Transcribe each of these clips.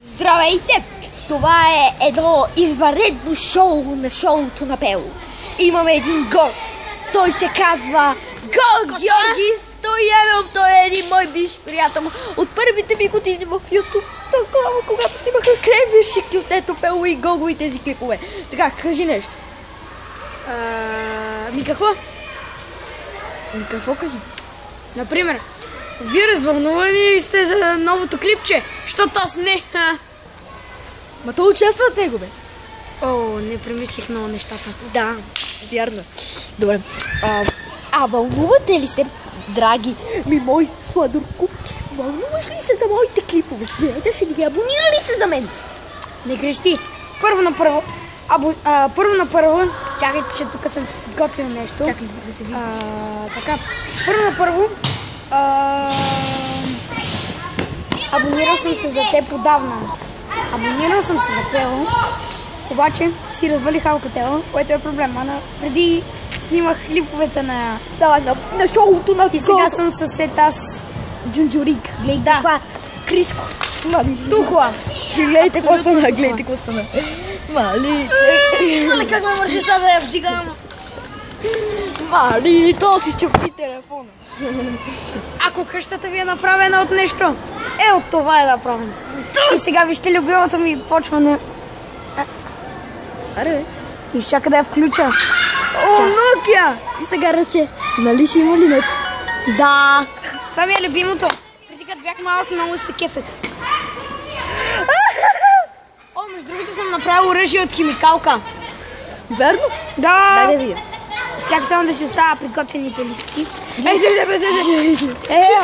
Здравейте! Това е едно извънредно шоу на шоуто на Пело. Имаме един гост. Той се казва Георги Стоянов. Той е един мой бивш приятел от първите ми години в YouTube. Тогава, когато снимаха кревеши клютето Пело и Гого и тези клипове. Така, кажи нещо. Какво? Какво кажи? Например, вие развълнувани ли сте за новото клипче? Защото аз не. Ма то участва от него, бе. О, не премислих много нещата. Да, вярно. Добре. Вълнувате ли се, драги мои сладурко? Вълнуваш ли се за моите клипове? Гледаш ли ги? Абонира ли се за мен? Не крещи. Първо на първо, чакайте, че тук съм си подготвил нещо. Чакай да се виждаш. Така, първо на първо, абонирал съм се за теб отдавна. Абонирал съм се за Пело, обаче си развалих алкотела, което е проблем. Преди снимах клиповете на... Да, на шоуто на... И сега съм съсед аз. Джунджурик. Гледай това. Криско. Тухла. Гледайте какво стана, гледайте какво стана. Маличе. Мале, как ме мърси сега да я вдигам. Мали, то си чупи телефона. Ако къщата ви е направена от нещо, от това е направено. И сега вижте любимата ми почване. Аре, бе. Изчака да я включа. О, Nokia! И сега ръче. Нали ще има ли нещо? Да. Това ми е любимото. Преди като бях малък, много се кефех. Между другото съм направил оръжие от химикалка. Верно? Да. Дай да видя. Чакай само да си оставя приготвените листи.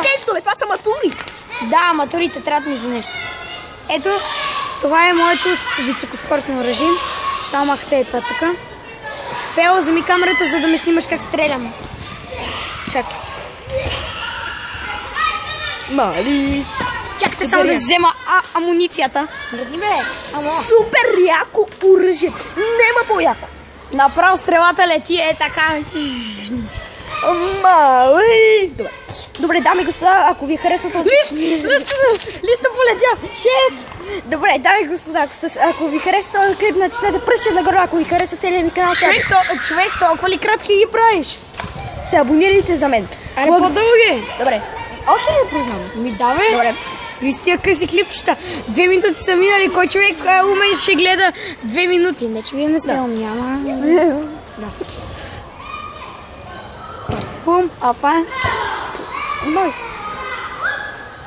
Тестове, това са матури. Да, матурите трябват ми за нещо. Ето, това е моето високоскоростно оръжие. Само махате е това тук. Пело, вземи камерата, за да ме снимаш как стрелям. Чакай. Мали. Чакайте само да взема амуницията. Супер яко оръжие. Нема по-яко. Направо стрелата лети така. Мали. Добре, дами и господа, ако ви харесва този... Листа полетя. Шит! Добре, дами и господа, ако ви харесва този клип, натиснете пръстче нагоре, ако ви харесва целият ми канал. Човек, толкова ли кратки ги правиш? Се абонирайте за мен. Аре, по-дълги. Добре. Още ли е програма? Ми давай. Добре. Ви с тия къси клипчета. 2 минути са минали. Кой човек умен ще гледа 2 минути? Не, че вие не сте няма. Да. Бум, апа. Мой.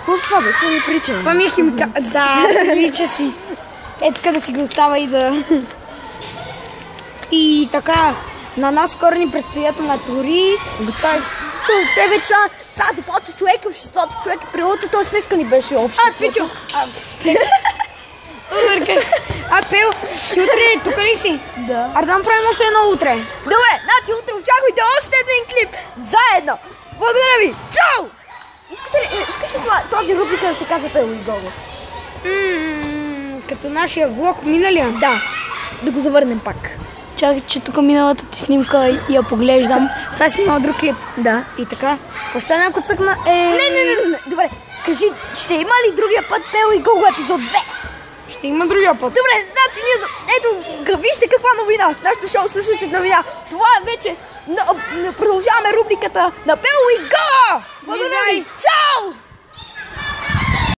Това бе, това ми прича. Това ми е химика. Да, прилича си. Така да си го остава и да... И така, на нас скоро ни предстоят матури. Тоест, те вече са започва човека, обществото, човека природата, т.е. днеска ни беше обществото. Витю! Пел, ти утре тук ли си? Да. Да направим още едно утре. Добре, значи утре очаквайте още един клип. Заедно. Благодаря ви. Чао! Искаш ли този рубрика да се казва Пело и Гого? Като нашия влог миналия? Да. Да го завърнем пак. Чакай, че тук миналата ти снимка и я поглеждам. Това е снимал друг клип. Да. И така. Още някой цъкна Не. Добре, кажи, ще има ли другия път Пело и Гого епизод 2? Ще има другия път. Добре, значи ние... Ето, вижте каква новина. В нашото шоу се случи новина. Това е вече... Продължаваме рубриката на Пело и Гого! Благодаря ви! Чао!